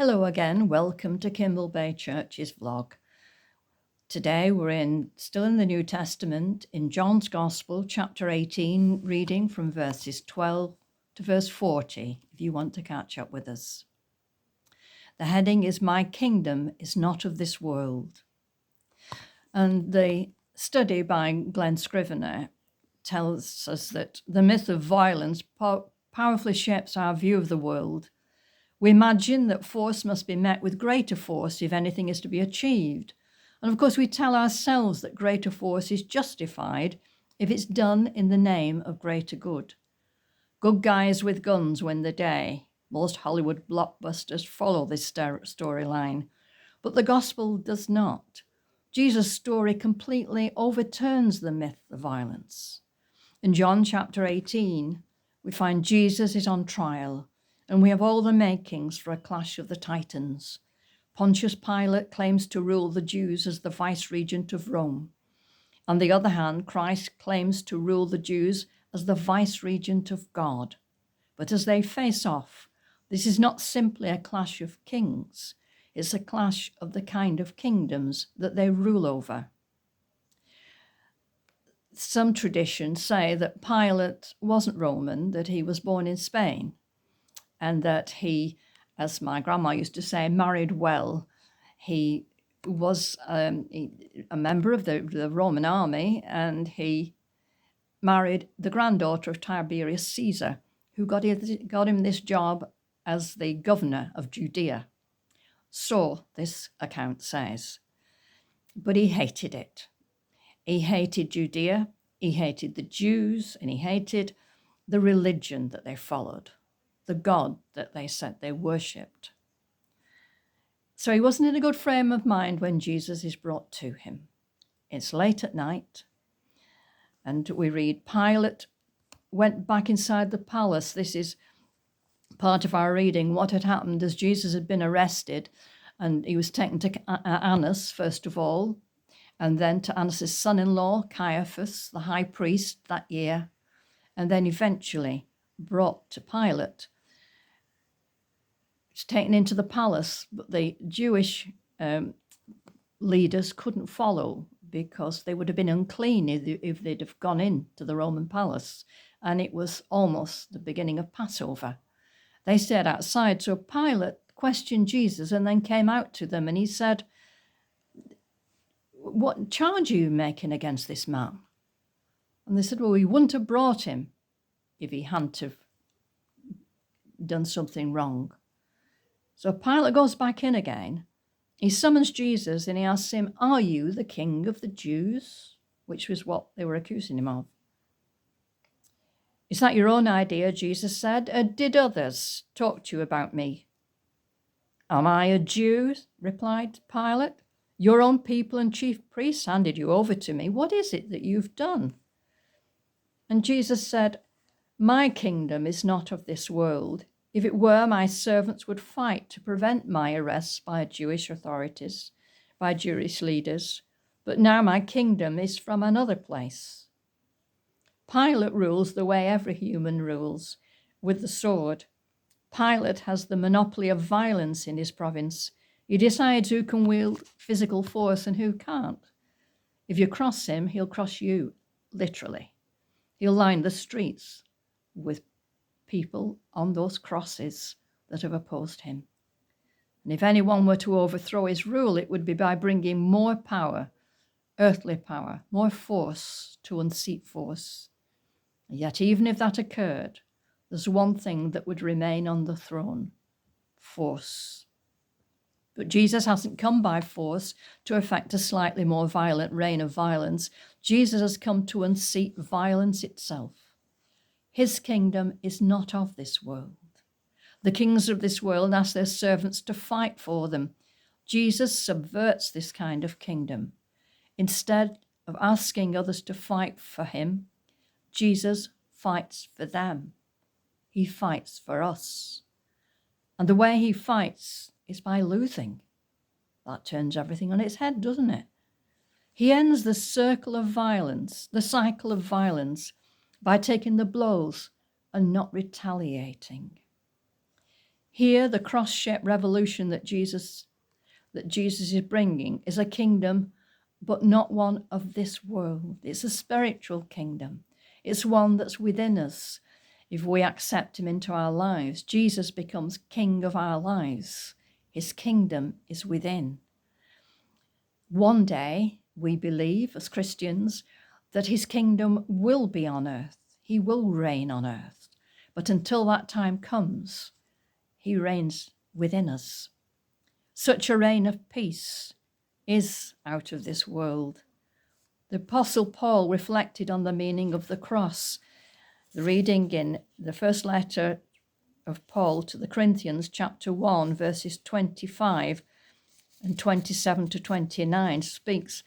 Hello again, welcome to Kimble Bay Church's vlog. Today we're still in the New Testament, in John's Gospel, chapter 18, reading from verses 12 to verse 40, if you want to catch up with us. The heading is My Kingdom is Not of This World. And the study by Glenn Scrivener tells us that the myth of violence powerfully shapes our view of the world. We imagine that force must be met with greater force if anything is to be achieved. And of course, we tell ourselves that greater force is justified if it's done in the name of greater good. Good guys with guns win the day. Most Hollywood blockbusters follow this storyline, but the gospel does not. Jesus' story completely overturns the myth of violence. In John chapter 18, we find Jesus is on trial, and we have all the makings for a clash of the titans. Pontius Pilate claims to rule the Jews as the vice-regent of Rome. On the other hand, Christ claims to rule the Jews as the vice-regent of God. But as they face off, this is not simply a clash of kings. It's a clash of the kind of kingdoms that they rule over. Some traditions say that Pilate wasn't Roman, that he was born in Spain, and that he, as my grandma used to say, married well. He was a member of the Roman army, and he married the granddaughter of Tiberius Caesar, who got him this job as the governor of Judea. So this account says. But he hated it. He hated Judea, he hated the Jews, and he hated the religion that they followed, the God that they said they worshipped. So he wasn't in a good frame of mind when Jesus is brought to him. It's late at night, and we read, Pilate went back inside the palace. This is part of our reading. What had happened as Jesus had been arrested, and he was taken to Annas, first of all, and then to Annas' son-in-law, Caiaphas, the high priest that year, and then eventually brought to Pilate. It's taken into the palace, but the Jewish leaders couldn't follow because they would have been unclean if they'd have gone into the Roman palace, and it was almost the beginning of Passover. They stayed outside, so Pilate questioned Jesus and then came out to them, and he said, what charge are you making against this man? And they said, well, we wouldn't have brought him if he hadn't have done something wrong. So Pilate goes back in again. He summons Jesus and he asks him, are you the king of the Jews? Which was what they were accusing him of. Is that your own idea? Jesus said. Did others talk to you about me? Am I a Jew? Replied Pilate. Your own people and chief priests handed you over to me. What is it that you've done? And Jesus said, my kingdom is not of this world. If it were, my servants would fight to prevent my arrests by Jewish authorities, by Jewish leaders. But now my kingdom is from another place. Pilate rules the way every human rules, with the sword. Pilate has the monopoly of violence in his province. He decides who can wield physical force and who can't. If you cross him, he'll cross you, literally. He'll line the streets with people on those crosses that have opposed him. And if anyone were to overthrow his rule, it would be by bringing more power, earthly power, more force to unseat force. Yet even if that occurred, there's one thing that would remain on the throne: force. But Jesus hasn't come by force to effect a slightly more violent reign of violence. Jesus has come to unseat violence itself. His kingdom is not of this world. The kings of this world ask their servants to fight for them. Jesus subverts this kind of kingdom. Instead of asking others to fight for him, Jesus fights for them. He fights for us. And the way he fights is by losing. That turns everything on its head, doesn't it? He ends the cycle of violence, by taking the blows and not retaliating. Here, the cross-shaped revolution that Jesus is bringing is a kingdom, but not one of this world. It's a spiritual kingdom. It's one that's within us. If we accept him into our lives, Jesus becomes king of our lives. His kingdom is within. One day, we believe as Christians that his kingdom will be on earth. He will reign on earth. But until that time comes, he reigns within us. Such a reign of peace is out of this world. The Apostle Paul reflected on the meaning of the cross. The reading in the first letter of Paul to the Corinthians, chapter 1, verses 25 and 27 to 29 speaks,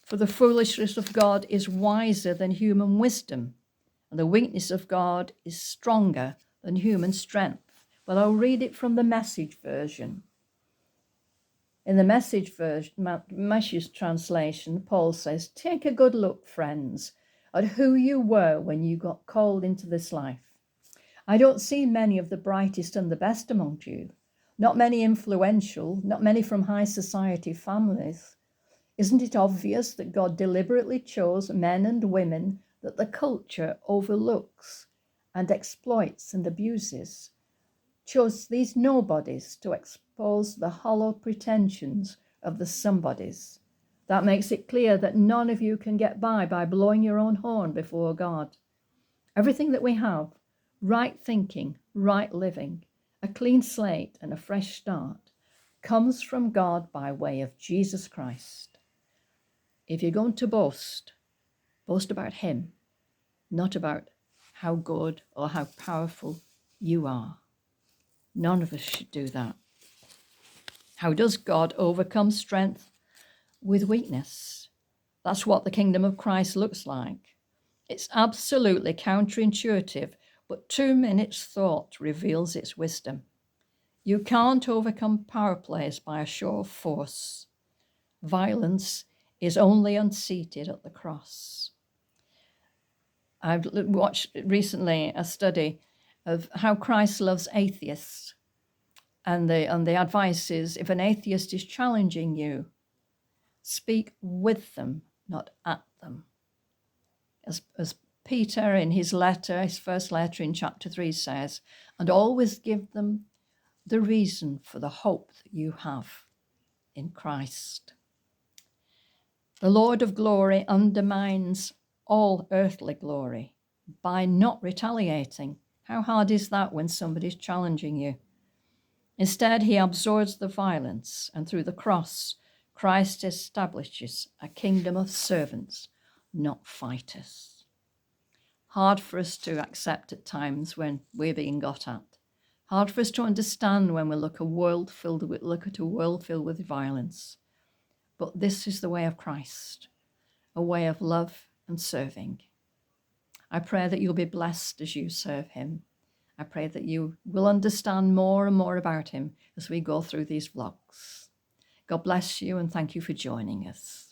"For the foolishness of God is wiser than human wisdom, and the weakness of God is stronger than human strength." But I'll read it from the Message version. In the Message translation, Paul says, "Take a good look, friends, at who you were when you got called into this life. I don't see many of the brightest and the best among you, not many influential, not many from high society families. Isn't it obvious that God deliberately chose men and women that the culture overlooks and exploits and abuses? Chose these nobodies to expose the hollow pretensions of the somebodies. That makes it clear that none of you can get by blowing your own horn before God. Everything that we have, right thinking, right living, a clean slate and a fresh start, comes from God by way of Jesus Christ. If you're going to boast about him, not about how good or how powerful you are. None of us should do that. How does God overcome strength with weakness? That's what the kingdom of Christ looks like. It's absolutely counterintuitive, but 2 minutes thought reveals its wisdom. You can't overcome power plays by a show of force. Violence is only unseated at the cross. I've watched recently a study of how Christ loves atheists. And the advice is, if an atheist is challenging you, speak with them, not at them. As Peter in his first letter in chapter 3 says, and always give them the reason for the hope that you have in Christ. The Lord of glory undermines all earthly glory by not retaliating. How hard is that when somebody's challenging you? Instead, he absorbs the violence, and through the cross, Christ establishes a kingdom of servants, not fighters. Hard for us to accept at times when we're being got at. Hard for us to understand when we look at a world filled with violence. But this is the way of Christ, a way of love and serving. I pray that you'll be blessed as you serve him. I pray that you will understand more and more about him as we go through these vlogs. God bless you and thank you for joining us.